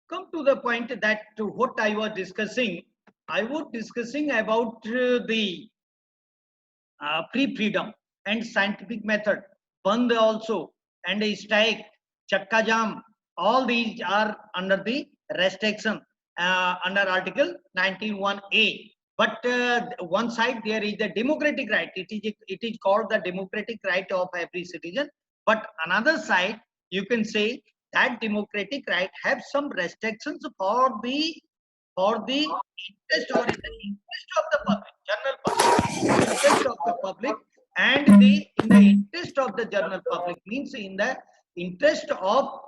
come to the point that what I was discussing. I was discussing about the pre-freedom and scientific method, Band also, and a strike, Chakka Jam, all these are under the restriction under Article 19(1)(a). But one side there is the democratic right. It is called the democratic right of every citizen. But another side, you can say that democratic right have some restrictions for the interest or in the interest of the public, general public, interest of the public, and the in the interest of the general public means in the interest of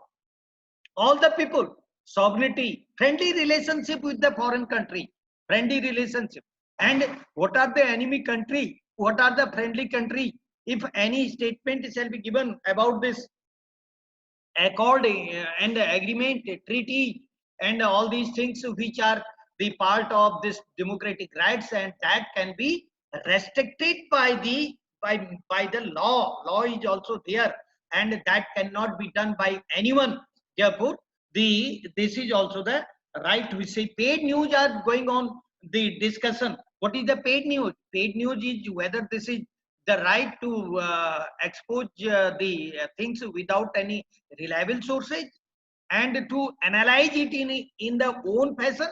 all the people, sovereignty, friendly relationship with the foreign country, friendly relationship. And what are the enemy country, what are the friendly country? If any statement shall be given about this accord and agreement, treaty, and all these things which are the part of this democratic rights, and that can be restricted by the by the law. Law is also there, and that cannot be done by anyone. Therefore, the this is also the right. We say paid news are going on the discussion. What is the paid news? Paid news is whether this is the right to expose the things without any reliable sources, and to analyze it in the own fashion,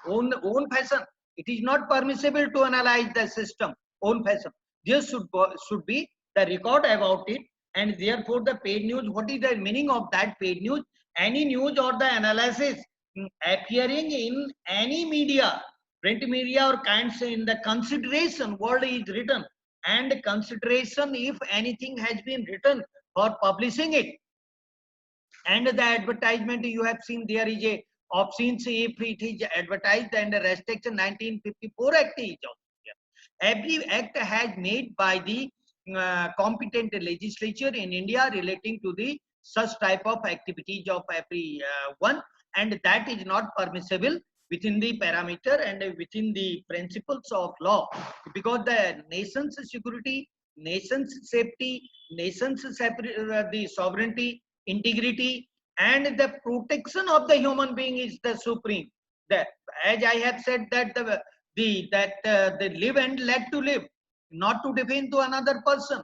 own fashion. It is not permissible to analyze the system own fashion. There should be the record about it. And therefore the paid news, what is the meaning of that paid news? Any news or the analysis appearing in any media, print media or kinds, in the consideration word is written, and consideration if anything has been written for publishing it. And the advertisement, you have seen there is a options if it is advertised, and the restriction 1954 act is also here. Every act has made by the competent legislature in India relating to the such type of activities of every one, and that is not permissible within the parameter and within the principles of law, because the nation's security, nation's safety, nation's the sovereignty, integrity, and the protection of the human being is the supreme. The, as I have said that the live and let to live, not to defend to another person,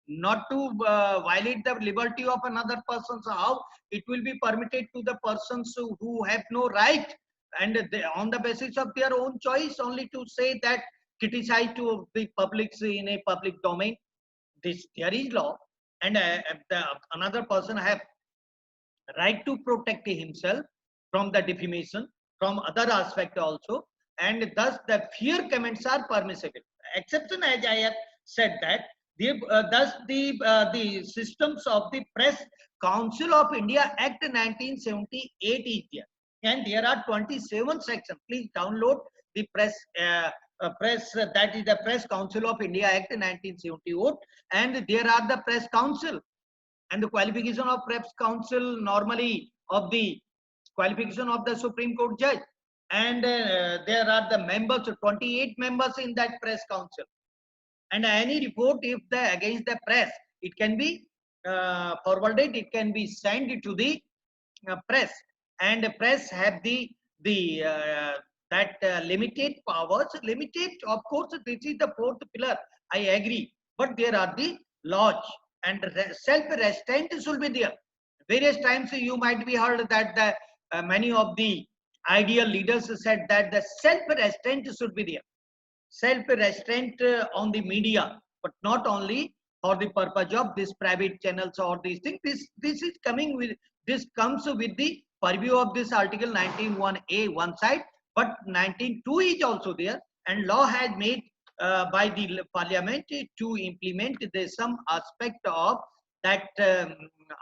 not to violate the liberty of another person. So how it will be permitted to the persons who have no right, and they, on the basis of their own choice, only to say that criticize to the public in a public domain? This there is law, and another person have right to protect himself from the defamation, from other aspect also, and thus the fear comments are permissible. Exception, as I have said, that thus the systems of the Press Council of India Act 1978 is there, and there are 27 sections. Please download the that is the Press Council of India Act 1978, and there are the Press Council, and the qualification of Press Council normally of the qualification of the Supreme Court judge, and there are the members, 28 members in that Press Council, and any report if the against the press, it can be forwarded, it can be sent to the press, and the press have the that limited powers, limited, of course. This is the fourth pillar, I agree, but there are the laws, and self restraint should be there. Various times you might be heard that the many of the ideal leaders said that the self restraint should be there, self restraint on the media, but not only for the purpose of this private channels or these things. This is coming with, this comes with the purview of this Article 19(1)(a) one side, but 19(2) is also there, and law has made by the parliament to implement the some aspect of that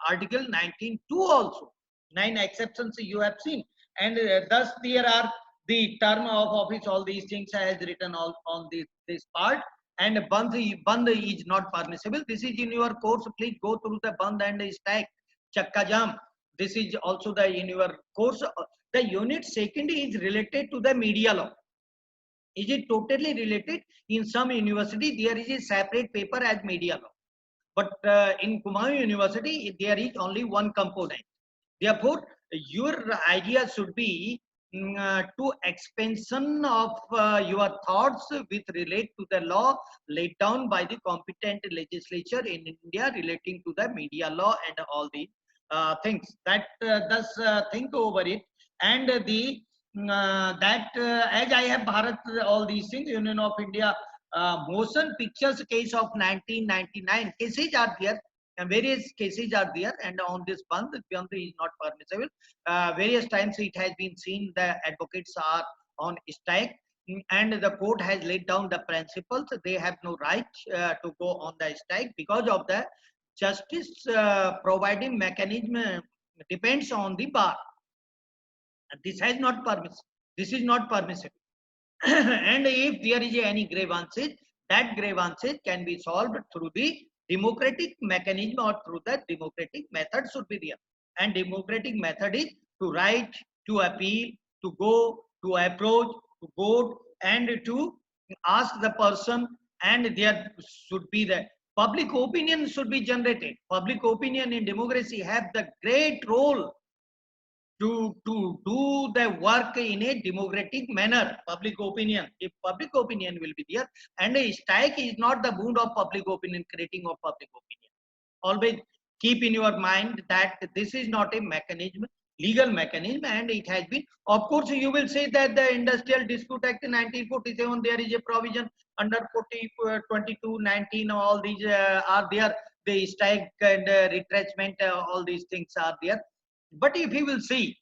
Article 19(2) also. 9 exceptions you have seen, and thus there are the term of office, all these things has written all on this part. And band is not permissible. This is in your course, please go through the band and strike, chakka jam. This is also the in your course. The unit second is related to the media law. Is it totally related? In some university there is a separate paper as media law, but in Kumaon University there is only one component. Therefore your idea should be to expansion of your thoughts with relate to the law laid down by the competent legislature in India relating to the media law and all the things that thus think over it. And the that as I have Bharat all these things, Union of India motion pictures case of 1999 cases are there, and various cases are there, and on this bandh is not permissible. Various times it has been seen the advocates are on strike, and the court has laid down the principles. They have no right to go on the strike because of the justice providing mechanism depends on the bar. This has not permissible. This is not permissible. And if there is any grievances, that grievances can be solved through the democratic mechanism or through the democratic method should be there. And democratic method is to write, to appeal, to go, to approach, to vote, and to ask the person. And there should be the public opinion should be generated. Public opinion in democracy have the great role to do the work in a democratic manner. Public opinion, if public opinion will be there, and a strike is not the mood of public opinion, creating of public opinion. Always keep in your mind that this is not a mechanism, legal mechanism, and it has been, of course you will say that the Industrial Dispute Act in 1947 there is a provision under 40 22 19, all these are there, the strike and retrenchment, all these things are there. But if you will see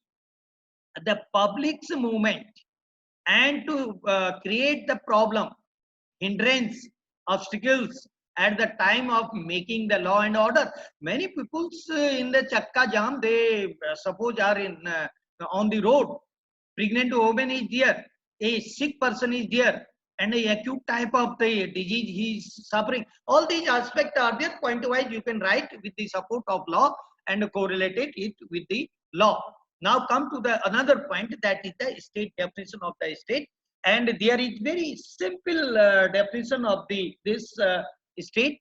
the public's movement and to create the problem, hindrance, obstacles at the time of making the law and order, many people in the Chakka Jam, they suppose are in on the road, pregnant woman is there, a sick person is there, and a acute type of the disease he is suffering. All these aspects are there. Point wise you can write with the support of law and correlate it with the law. Now come to the another point, that is the state definition of the state, and there is very simple definition of the this state.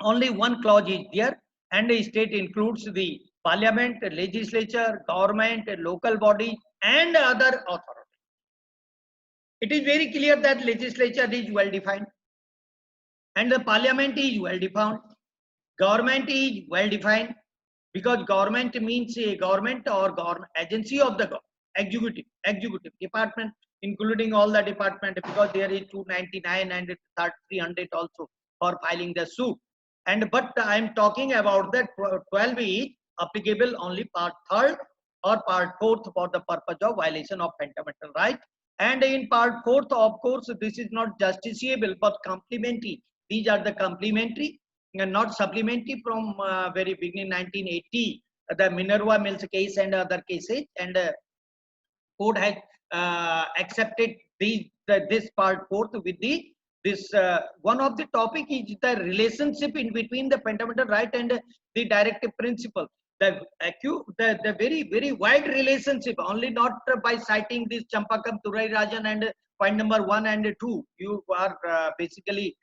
Only one clause is there, and the state includes the parliament, legislature, government, local body, and other authority. It is very clear that legislature is well defined, and the parliament is well defined, government is well defined, because government means a government or government agency of the executive department, including all the department, because there is 299 and 300 also for filing the suit. And but I am talking about that 12 is applicable only part 3rd or part 4th for the purpose of violation of fundamental right. And in part 4th, of course, this is not justiciable but complementary. These are the complementary and not supplementary. From very beginning 1980, the Minerva Mills case and other cases, and court has accepted this part 4th with the this one of the topic is the relationship in between the fundamental right and the directive principle. The very wide relationship, only not by citing this Champakam Turai Rajan and point number 1 and 2. You are basically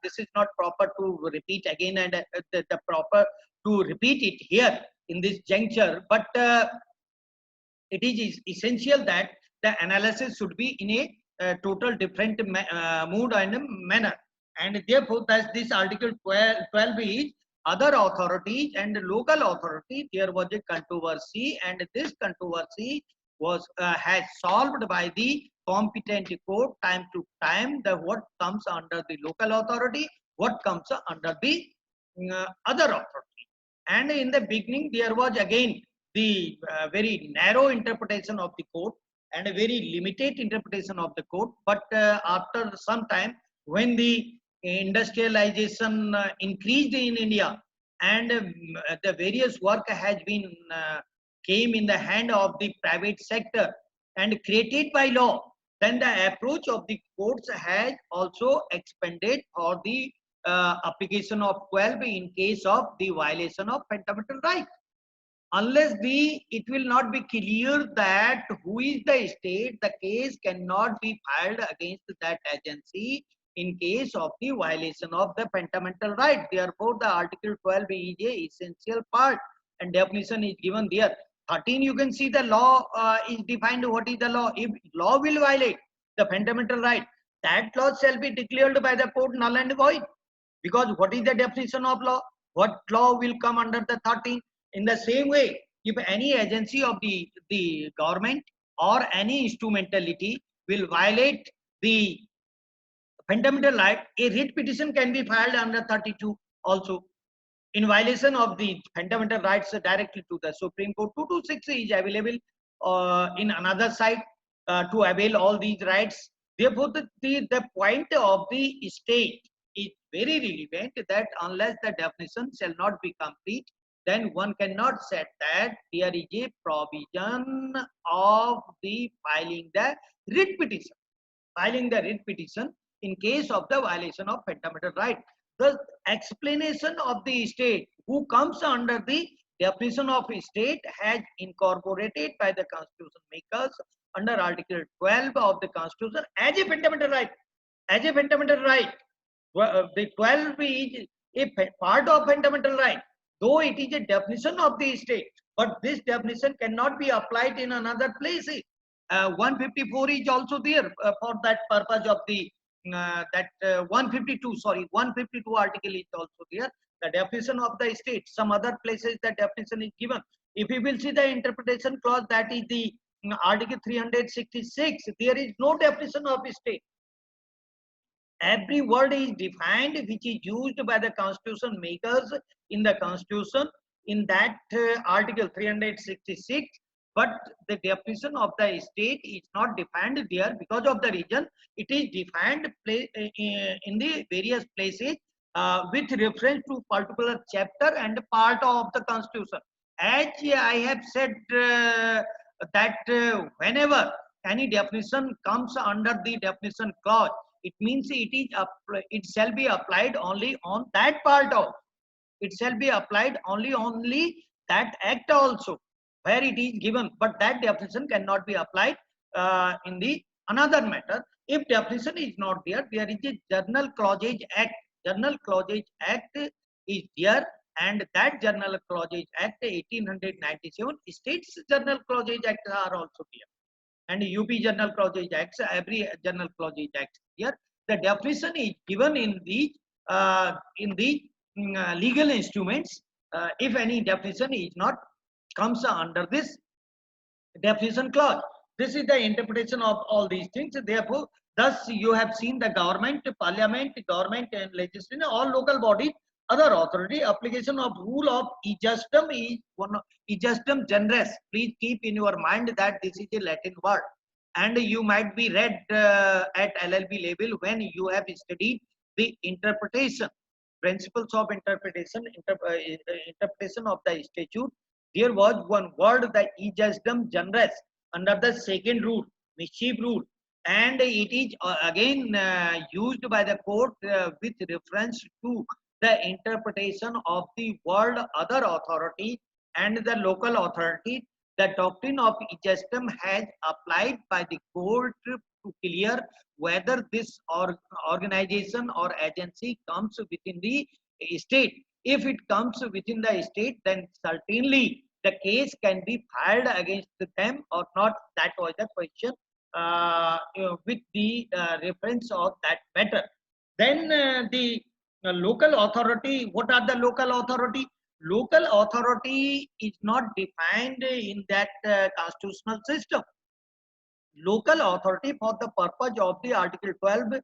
this is not proper to repeat again, and the proper to repeat it here in this juncture, but it is essential that the analysis should be in a total different mood and manner. And therefore thus this article 12 is other authorities and local authority. There was a controversy, and this controversy was has solved by the competent court time to time, the what comes under the local authority, what comes under the other authority. And in the beginning there was again the very narrow interpretation of the court and a very limited interpretation of the court. But after some time, when the industrialization increased in India, and the various work has been came in the hand of the private sector and created by law, then the approach of the courts has also expanded for the application of 12 in case of the violation of fundamental right. Unless it will not be clear that who is the state, the case cannot be filed against that agency in case of the violation of the fundamental right. Therefore the article 12 is a essential part, and definition is given there. 13 you can see the law is defined. What is the law? If law will violate the fundamental right, that law shall be declared by the court null and void. Because what is the definition of law? What law will come under the 13? In the same way, if any agency of the government or any instrumentality will violate the fundamental right, a writ petition can be filed under 32 also, in violation of the fundamental rights directly to the Supreme Court. 226 is available in another side to avail all these rights. Therefore, the point of the state is very relevant, that unless the definition shall not be complete, then one cannot say that there is a provision of the filing the writ petition. Filing the writ petition in case of the violation of fundamental right. The explanation of the state, who comes under the definition of state, has incorporated by the constitution makers under Article 12 of the Constitution as a fundamental right. As a fundamental right. The 12 is a part of fundamental right, though it is a definition of the state, but this definition cannot be applied in another place. 154 is also there for that purpose of the 152 article is also there. The definition of the state, some other places the definition is given. If you will see the interpretation clause, that is the article 366, there is no definition of state. Every word is defined which is used by the constitution makers in the constitution in that article 366, but the definition of the state is not defined there because of the reason it is defined in the various places with reference to particular chapter and part of the constitution. As I have said that whenever any definition comes under the definition clause, it means it shall be applied only on that part of, it shall be applied only that act also where it is given, but that definition cannot be applied in the another matter. If definition is not there, there is a General Clauses Act. General Clauses Act is there, and that General Clauses Act 1897, states General Clauses Act are also there, and UP General Clauses Acts, every General Clauses Act here. The definition is given in the legal instruments. If any definition is not comes under this definition clause, this is the interpretation of all these things. Therefore, thus you have seen the government, parliament, government and legislature, all local bodies, other authority, application of rule of ejusdem is one of ejusdem generis. Please keep in your mind that this is a Latin word, and you might be read at LLB level when you have studied the interpretation, principles of interpretation, interpretation of the statute. There was one word, the ejusdem generis, under the second rule, mischief rule, and it is again used by the court with reference to the interpretation of the word other authority and the local authority. The doctrine of ejusdem has applied by the court to clear whether this organization or agency comes within the state. If it comes within the state, then certainly the case can be filed against them or not. That was the question with the reference of that matter. Then the local authority, what are the local authority? Local authority is not defined in that constitutional system. Local authority, for the purpose of the Article 12,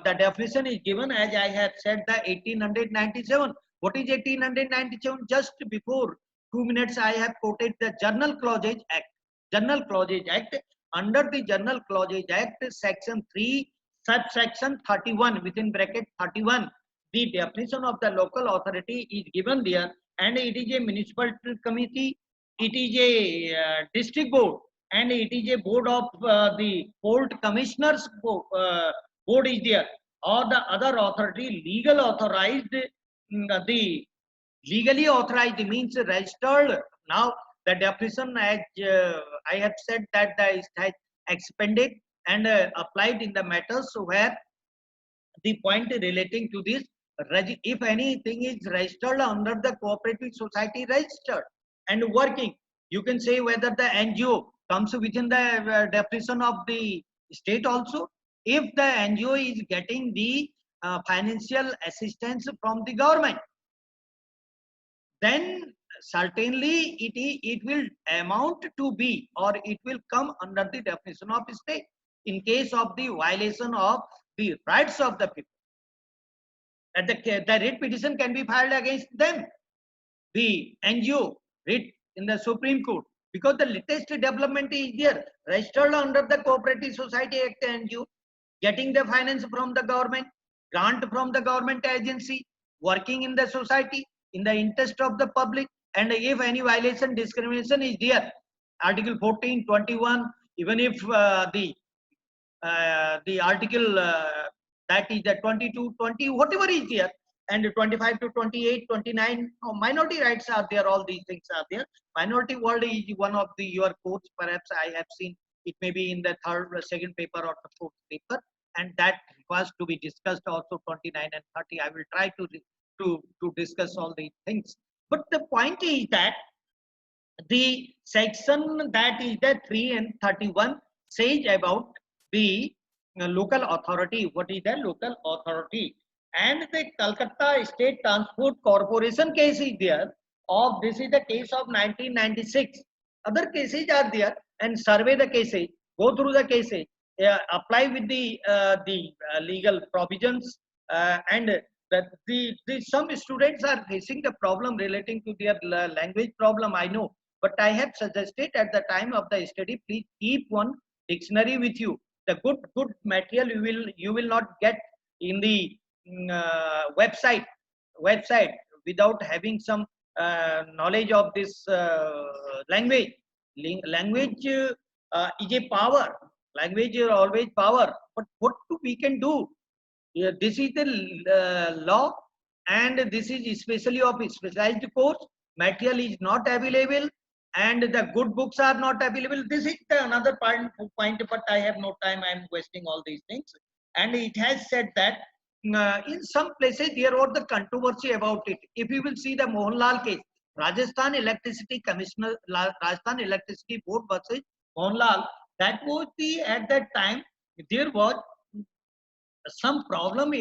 the definition is given, as I have said, the 1897. What is 1897? Just before 2 minutes I have quoted the General Clauses Act. General Clauses Act. Under the General Clauses Act, section 3, subsection 31, within bracket 31, the definition of the local authority is given there, and it is a municipal committee, it is a district board, and it is a board of the court commissioners board is there, or the other authority legal authorized. The legally authorized means registered. Now the definition, as I have said, that it has expanded and applied in the matters where the point relating to this, if anything is registered under the cooperative society registered and working, You can say whether the NGO comes within the definition of the state also. If the NGO is getting the financial assistance from the government, then certainly it will amount to be, or it will come under the definition of state in case of the violation of the rights of the people. And the writ petition can be filed against them, the NGO, writ in the Supreme Court, because the latest development is there, registered under the Cooperative Society Act NGO, getting the finance from the government, grant from the government agency, working in the society in the interest of the public. And if any violation, discrimination is there, Article 14, 21, even if the article that is the 22, 20, whatever is there, and 25 to 28, 29, minority rights are there, all these things are there. Minority world is one of the your course, perhaps I have seen it may be in the second paper or the fourth paper, and that was to be discussed also 29 and 30. I will try to discuss all these things. But the point is that the section that is the 3 and 31 says about the local authority. What is the local authority? And the Calcutta State Transport Corporation case is there. Of this is the case of 1996. Other cases are there, and survey the cases, go through the cases, apply with the legal provisions, and that some students are facing the problem relating to their language problem. I know, but I have suggested at the time of the study, please keep one dictionary with you. The good material you will not get in the website without having some knowledge of this language. Language is a power. Language is always power. But what we can do? This is the law, and this is especially of specialized course. Material is not available, and the good books are not available. This is the another point, but I have no time. I am wasting all these things. And it has said that in some places there was the controversy about it. If you will see the Mohanlal case, Rajasthan Electricity Commissioner, Rajasthan Electricity Board versus Mohanlal, that was at that time there was some problem,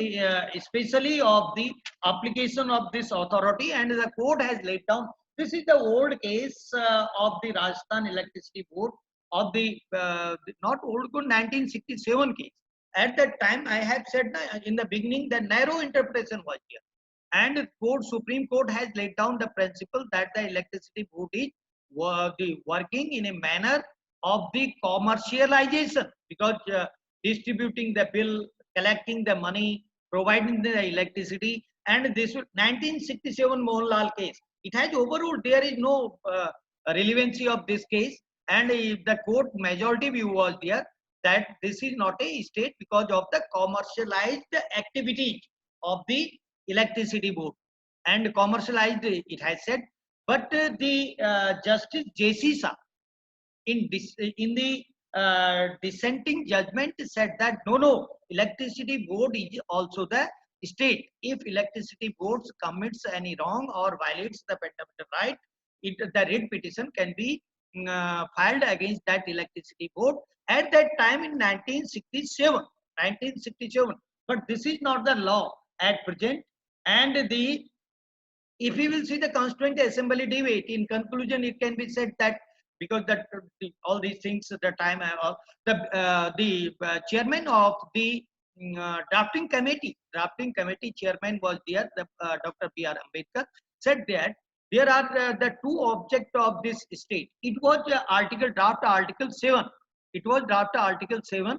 especially of the application of this authority, and the court has laid down. This is the old case of the Rajasthan Electricity Board of the not old, good 1967 case. At that time, I have said in the beginning that narrow interpretation was here, and Supreme Court has laid down the principle that the Electricity Board is working in a manner of the commercialization, because distributing the bill, collecting the money, providing the electricity, and this 1967 Mohanlal case, it has overruled. There is no relevancy of this case, and the court majority view was there that this is not a state because of the commercialized activity of the Electricity Board, and commercialized it has said. But the Justice J.C. Shah in the dissenting judgment said that no, Electricity Board is also the state. If Electricity Board commits any wrong or violates the fundamental right, the writ petition can be filed against that Electricity Board at that time in 1967. But this is not the law at present. And if we will see the Constituent Assembly debate, in conclusion, it can be said that because that all these things at the time, the chairman of the drafting committee chairman was there, Dr. B.R. Ambedkar, said that there are the two objects of this state. It was draft Article 7. It was draft Article 7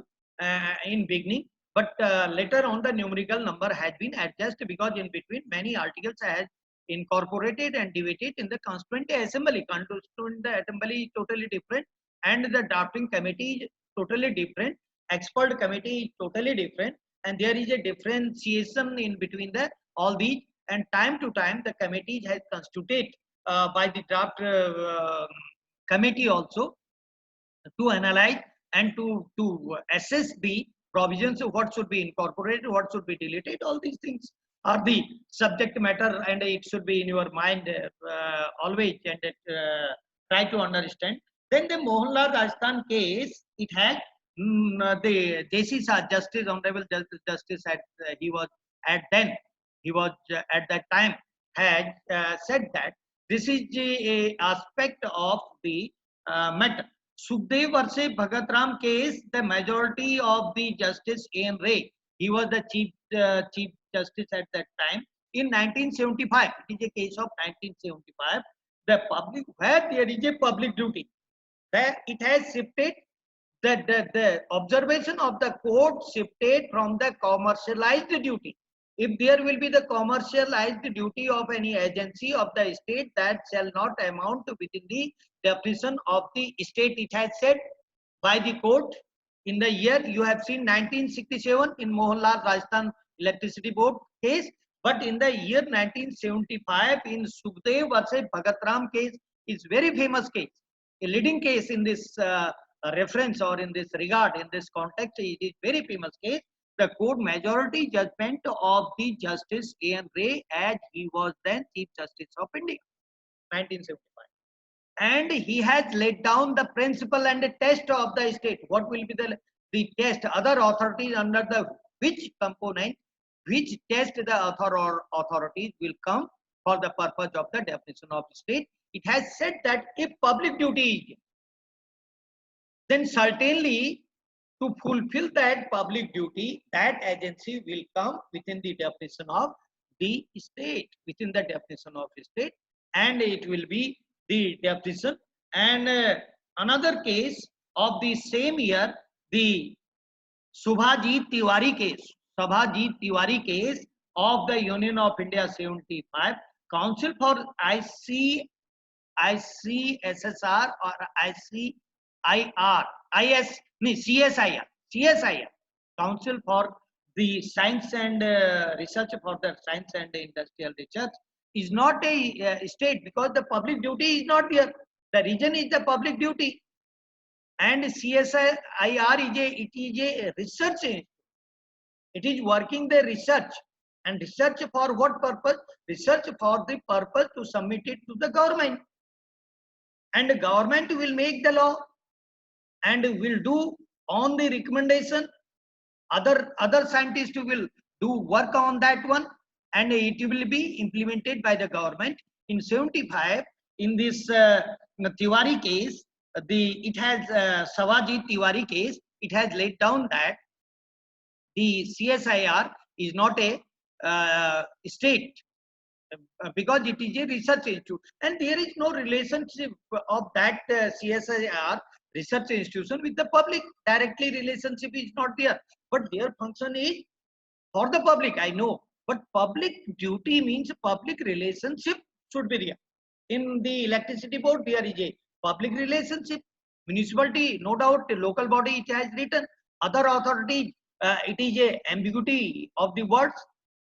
in beginning, but later on the numerical number has been adjusted because in between many articles has incorporated and debated in the Constituent Assembly. Constituent Assembly is totally different, and the drafting committee is totally different. Expert committee is totally different, and there is a differentiation in between the all these. And time to time, the committee has constituted by the draft committee also to analyze and to assess the provisions of what should be incorporated, what should be deleted. All these things are the subject matter, and it should be in your mind always, and Try to understand. Then the Mohanlal Rajasthan case, it had the JC Shah, Justice, Honorable Justice, he was at then, he was at that time, had said that this is a aspect of the matter. Sukhdev versus Bhagat Ram case, the majority of the Justice A.N. Ray, he was the Chief Justice at that time. In 1975, it is a case of 1975. The public, where there is a public duty, where it has shifted, the observation of the court shifted from the commercialized duty. If there will be the commercialized duty of any agency of the state, that shall not amount to within the definition of the state. It has said by the court in the year, you have seen 1967 in Mohanlal Rajasthan Electricity Board case, but in the year 1975 in Sukhdev versus Bhagat Ram case, is very famous case, a leading case in this reference or in this regard, in this context. It is very famous case. The court majority judgment of the Justice A.N. Ray, as he was then Chief Justice of India, 1975. And he has laid down the principle and the test of the state. What will be the test? Other authorities under the which component, which test the authorities will come for the purpose of the definition of state. It has said that if public duty is, then certainly to fulfill that public duty, that agency will come within the definition of the state, within the definition of state, and it will be the definition. And another case of the same year, the Subhajit Tiwari case of the Union of India 75, Council for ICSSR or CSIR, Council for the Science and Research for the Science and Industrial Research, is not a state, because the public duty is not there. The region is the public duty, and CSIR it is a research institute. It is working the research, and research for what purpose? Research for the purpose to submit it to the government, and the government will make the law and will do on the recommendation. Other scientists will do work on that one, and it will be implemented by the government. In 75, in this Tiwari case, Savajit Tiwari case, it has laid down that the CSIR is not a state, because it is a research institute, and there is no relationship of that CSIR research institution with the public. Directly relationship is not there, but their function is for the public, I know, but public duty means public relationship should be there. In the electricity board, there is a public relationship. Municipality, no doubt, the local body, it has written. Other authorities, it is a ambiguity of the words.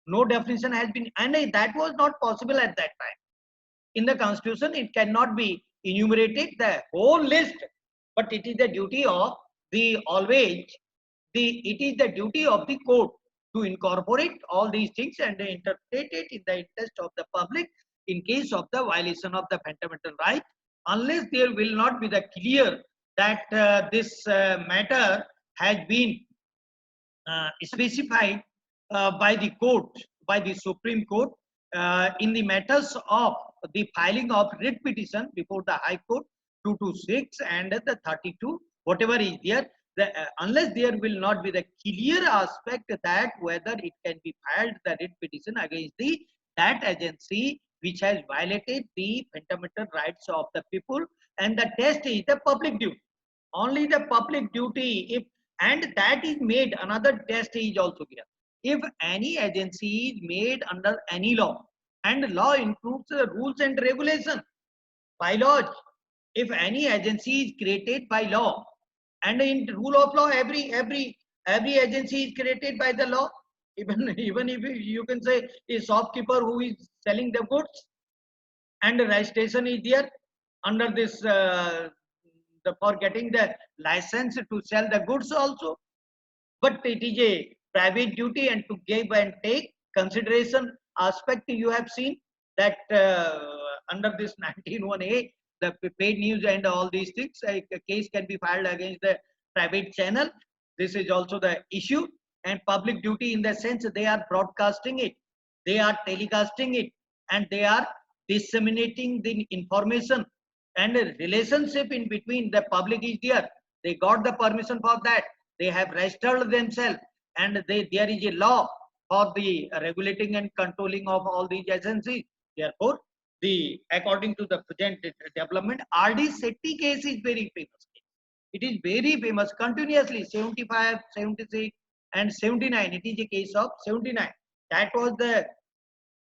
No definition has been, and that was not possible at that time. In the constitution, it cannot be enumerated the whole list, but it is the duty of the it is the duty of the court to incorporate all these things and interpret it in the interest of the public in case of the violation of the fundamental right, unless there will not be the clear that this matter has been specified by the court, by the Supreme Court, in the matters of the filing of writ petition before the High Court 226 and the 32, whatever is there, unless there will not be the clear aspect that whether it can be filed the writ petition against that agency which has violated the fundamental rights of the people, and the test is the public duty. Only the public duty, if, and that is made, another test is also here. If any agency is made under any law, and law includes rules and regulations, bylaws, if any agency is created by law, and in rule of law, every agency is created by the law. Even if you can say a shopkeeper who is selling the goods, and the registration is there under this for getting the license to sell the goods also, but it is a private duty, and to give and take consideration aspect, you have seen that under this 19(1)(a), the paid news and all these things. A case can be filed against the private channel. This is also the issue. And public duty in the sense they are broadcasting it, they are telecasting it, and they are disseminating the information, and a relationship in between the public is there. They got the permission for that. They have registered themselves, and there is a law for the regulating and controlling of all these agencies. Therefore, according to the present development, RD Sethi case is very famous. It is very famous continuously, 75, 76 and 79. It is a case of 79. That was the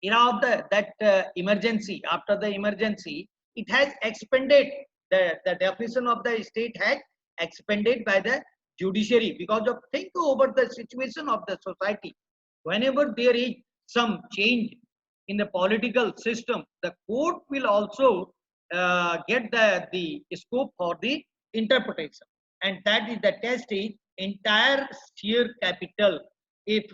era of that emergency. After the emergency, it has expanded. The definition of the state has expanded by the judiciary because of think over the situation of the society. Whenever there is some change in the political system, the court will also get the scope for the interpretation, and that is the test is entire share capital. If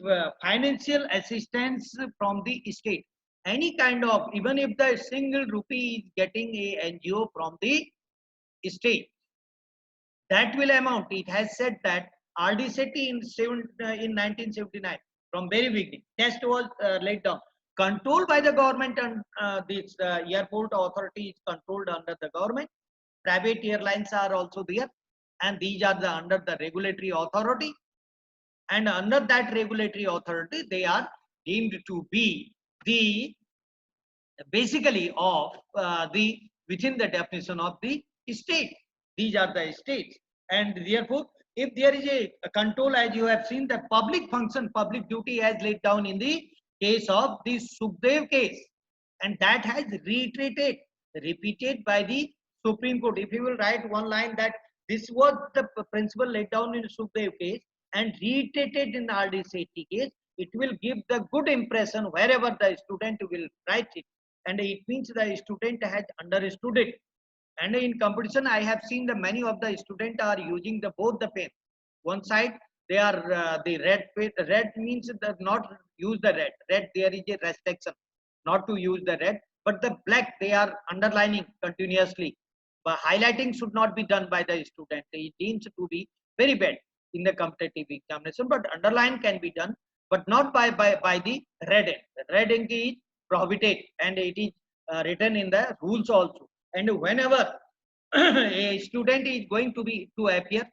financial assistance from the state, any kind of, even if the single rupee is getting a NGO from the state, that will amount. It has said that RD Sethi in 1979, from very beginning, test was laid down. Controlled by the government, and this airport authority is controlled under the government. Private airlines are also there, and these are under the regulatory authority. And under that regulatory authority, they are deemed to be the basically of the within the definition of the state. These are the states, and therefore, if there is a control, as you have seen, the public function, public duty has laid down in the case of the Sukhdev case, and that has repeated by the Supreme Court. If you will write one line that this was the principle laid down in Sukhdev case and reiterated in the RD Sethi case, it will give the good impression wherever the student will write it, and it means the student has understood it. And in competition, I have seen the many of the students are using the both the pen. One side they are the red pen. Red means that not use the red. Red, there is a restriction not to use the red, but the black they are underlining continuously. But highlighting should not be done by the student. It seems to be very bad in the competitive examination. But underline can be done, but not by the red ink. The red ink is prohibited, and it is written in the rules also. And whenever a student is going to appear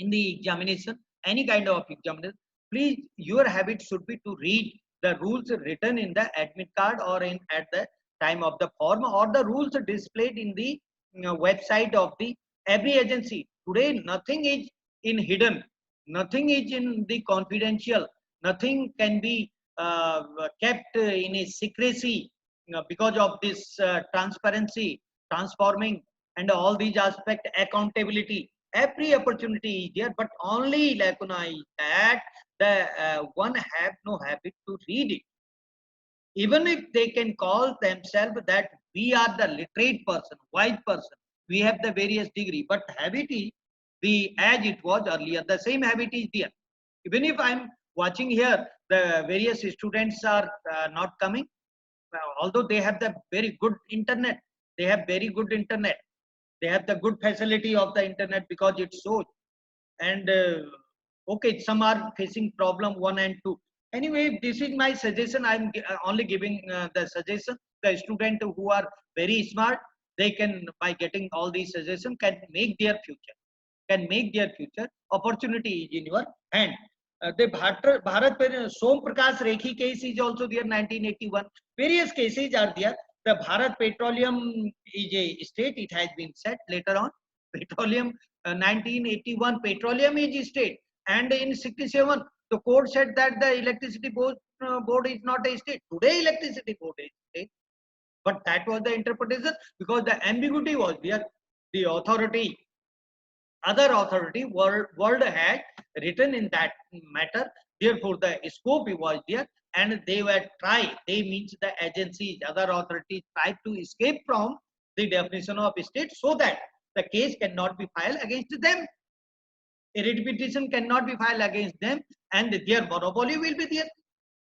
in the examination, any kind of examination, please your habit should be to read the rules written in the admit card or in at the time of the form, or the rules displayed in the website of the every agency. Today nothing is in hidden, nothing is in the confidential, nothing can be kept in a secrecy because of this transparency, transforming, and all these aspects, accountability. Every opportunity is there, but only lacuna is that the one have no habit to read it. Even if they can call themselves that we are the literate person, wise person, we have the various degree, but habit is the as it was earlier, the same habit is there. Even if I'm watching here, the various students are not coming, although they have the very good internet, they have very good internet, they have the good facility of the internet because it shows. And okay, some are facing problem 1 and 2. Anyway, this is my suggestion. I'm only giving the suggestion. The student who are very smart, they can, by getting all these suggestions, can make their future. Can make their future. Opportunity is in your hand. The Bharat Som Prakash Rekhi case is also there, 1981. Various cases are there. The Bharat Petroleum is a state. It has been said later on. Petroleum 1981. Petroleum is a state, and in 67 the court said that the electricity board is not a state. Today electricity board is a state, but that was the interpretation because the ambiguity was there. The authority, other authority, world had written in that matter. Therefore, the scope was there, and they were they means the agencies, other authorities tried to escape from the definition of state so that the case cannot be filed against them. A writ petition cannot be filed against them, and their monopoly will be there.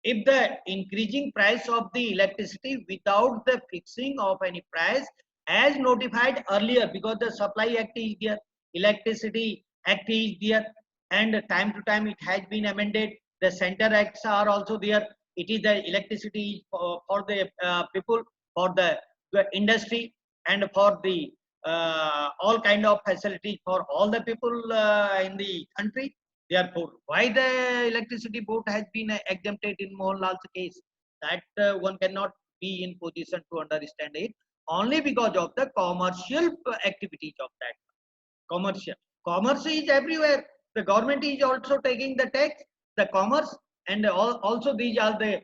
If the increasing price of the electricity without the fixing of any price as notified earlier, because the Supply Act is there, Electricity Act is there, and time to time it has been amended. The center acts are also there. It is the electricity for the people, for the industry, and for the all kind of facilities for all the people in the country. Therefore, why the electricity board has been exempted in Mohanlal's case, that one cannot be in position to understand it, only because of the commercial activities of that. Commercial. Commerce is everywhere. The government is also taking the tax, the commerce, and also these are the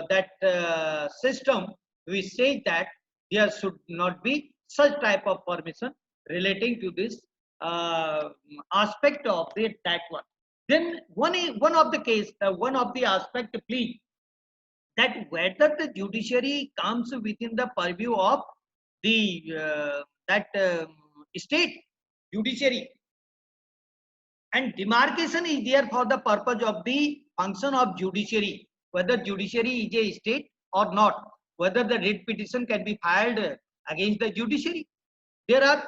that system which says that there should not be such type of permission relating to this aspect of that one. Then one of the case, one of the aspect, please, that whether the judiciary comes within the purview of the that state judiciary, and demarcation is there for the purpose of the function of judiciary, whether judiciary is a state or not, whether the writ petition can be filed against the judiciary. There are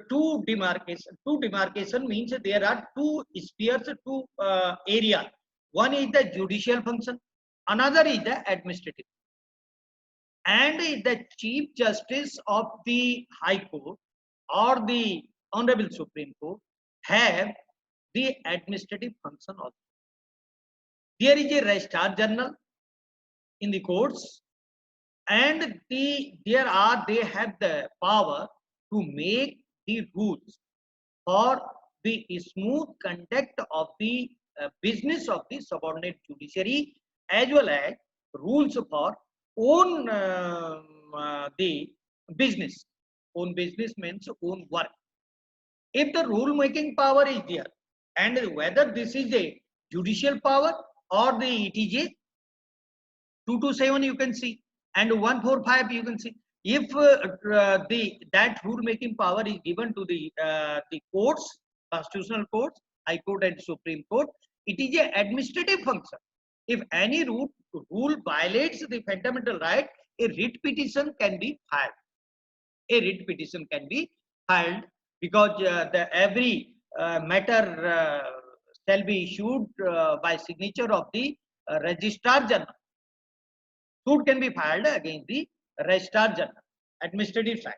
two demarcation means there are two spheres, two area. One is the judicial function, another is the administrative. And the Chief Justice of the High Court or the Honorable Supreme Court have the administrative function also. There is a registrar general in the courts, and they have the power to make the rules for the smooth conduct of the business of the subordinate judiciary, as well as rules for own the business. Own business means own work. If the rule making power is there, and whether this is a judicial power or the it is a 227 you can see, and 145 you can see. If that rule making power is given to the courts, constitutional courts, High Court and Supreme Court, it is a administrative function. If any rule violates the fundamental right, a writ petition can be filed. A writ petition can be filed, because every matter shall be issued by signature of the registrar general. Suit can be filed against the registrar general, administrative side.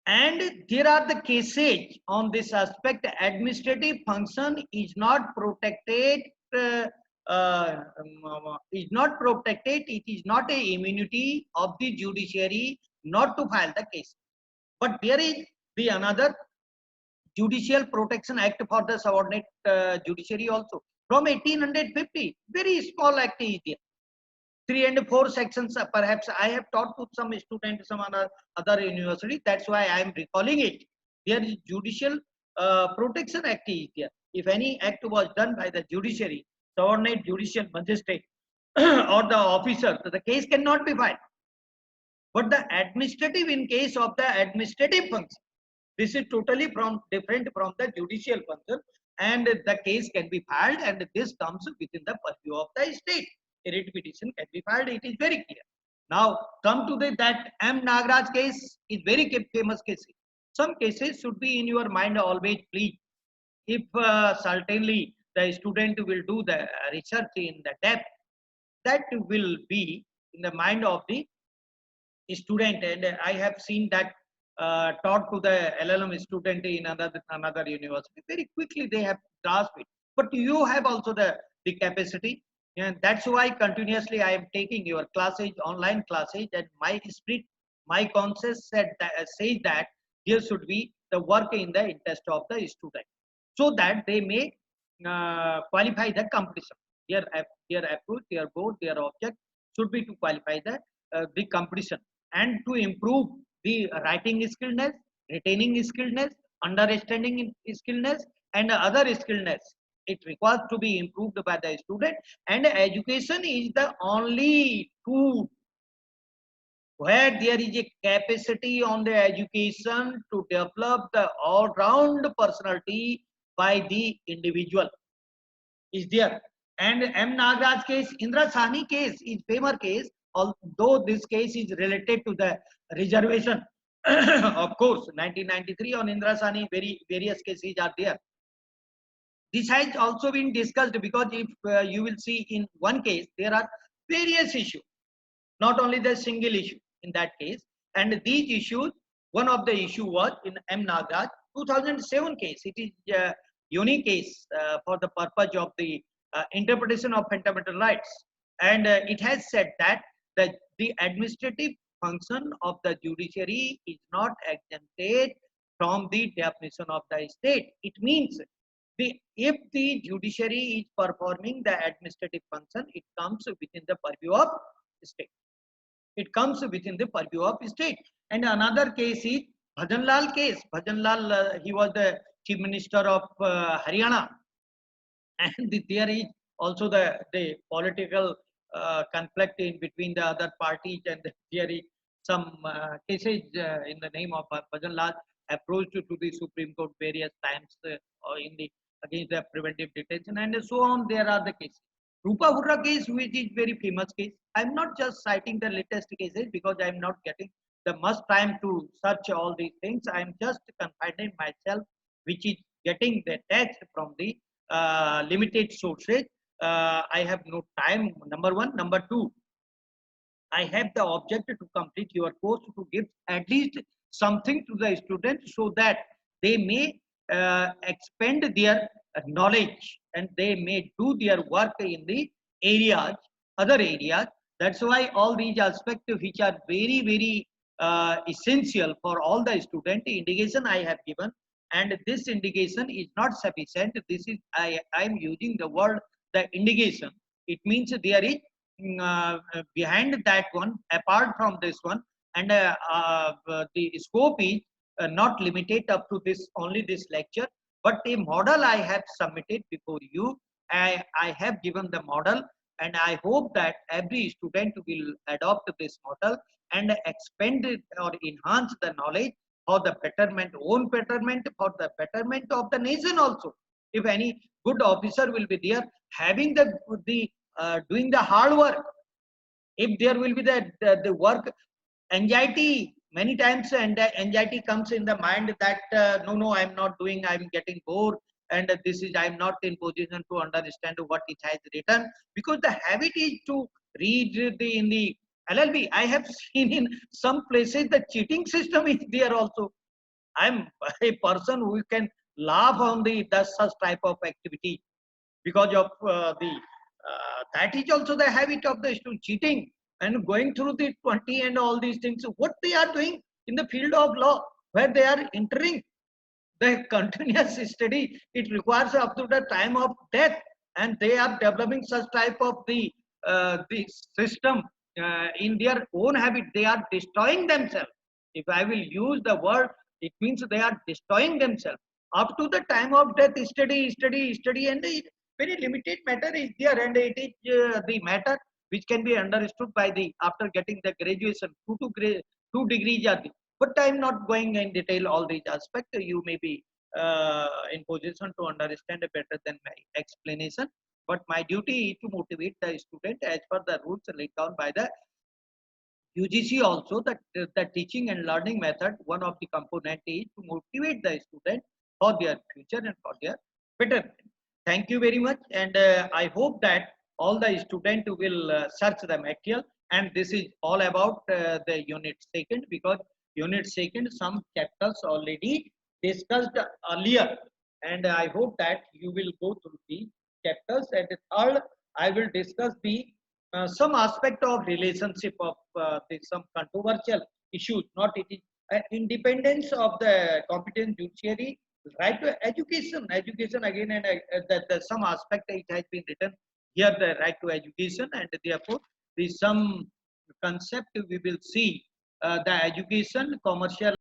And there are the cases on this aspect. Administrative function is not protected. Is not protected. It is not a immunity of the judiciary not to file the case. But there is the another Judicial Protection Act for the subordinate judiciary also from 1850. Very small act is there. 3 and 4 sections. Perhaps I have taught to some students, some other university. That's why I am recalling it. There is Judicial Protection Act is there. If any act was done by the judiciary, subordinate judicial magistrate or the officer, so the case cannot be filed. But the administrative, in case of the administrative function, this is totally different from the judicial function, and the case can be filed, and this comes within the purview of the state. A writ petition can be filed. It is very clear. Now come to that M. Nagaraj case. Is very famous case. Some cases should be in your mind always, please. If certainly the student will do the research in the depth, that will be in the mind of the student. And I have seen that taught to the LLM student in another university. Very quickly they have grasped it. But you have also the capacity, and that's why continuously I am taking your classes, online classes, and my spirit, my conscience says that there should be the work in the interest of the student, so that they may qualify the competition. Their approach, their goal, their object should be to qualify the competition, and to improve the writing skillness, retaining skillness, understanding skillness, and other skillness. It requires to be improved by the student, and education is the only tool where there is a capacity on the education to develop the all-round personality by the individual is there. And M. Nagaraj case, Indra Sahni case is famous case, although this case is related to the reservation. Of course, 1993 on Indira Sani, various cases are there. This has also been discussed because if you will see in one case, there are various issues, not only the single issue in that case. And these issues, one of the issue was in M. Nagaraj, 2007 case. It is a unique case for the purpose of the interpretation of fundamental rights. And it has said that the administrative function of the judiciary is not exempted from the definition of the state. It means if the judiciary is performing the administrative function, it comes within the purview of state. It comes within the purview of state. And another case is Bhajan Lal case. Bhajan Lal, he was the chief minister of Haryana, and there is also the political conflict in between the other parties, and there is some cases in the name of Bhajan Lal approached to the Supreme Court various times in the against the preventive detention, and so on. There are the cases. Rupa Hurra case, which is very famous case. I'm not just citing the latest cases because I'm not getting the much time to search all these things. I'm just confining myself, which is getting the text from the limited sources. I have no time, number one. Number two, I have the objective to complete your course, to give at least something to the students so that they may expand their knowledge and they may do their work in the areas, other areas. That's why all these aspects which are very essential for all the student, indication I have given, and this indication is not sufficient. This is I am using the word the indication. It means there is behind that one, apart from this one, and the scope is not limited up to this only this lecture, but a model I have submitted before you. I have given the model, and I hope that every student will adopt this model and expand it or enhance the knowledge for the betterment, own betterment, for the betterment of the nation also. If any good officer will be there having the doing the hard work, if there will be the work anxiety, many times and anxiety comes in the mind that no, I'm not doing, I'm getting bored, and this is I'm not in position to understand what it has written, because the habit is to read in the LLB. I have seen in some places the cheating system is there also. I'm a person who can laugh on the such type of activity because of that is also the habit of the student, cheating and going through the 20 and all these things. What they are doing in the field of law, where they are entering the continuous study, it requires up to the time of death, and they are developing such type of the system in their own habit. They are destroying themselves. If I will use the word, it means they are destroying themselves. Up to the time of death, study, and the very limited matter is there, and it is the matter which can be understood by the after getting the graduation. Two degrees are there. But I am not going in detail all these aspects. You may be in position to understand better than my explanation. But my duty is to motivate the student as per the rules laid down by the UGC also. That the teaching and learning method, one of the component is to motivate the student for their future and for their betterment. Thank you very much, and I hope that all the student will search the material. And this is all about the unit second, because unit second some chapters already discussed earlier, and I hope that you will go through the chapters. And third, I will discuss the some aspect of relationship of some controversial issues. Not it is independence of the competent judiciary, right to education. Education again, and that some aspect it has been written here, the right to education, and therefore the some concept we will see the education, commercial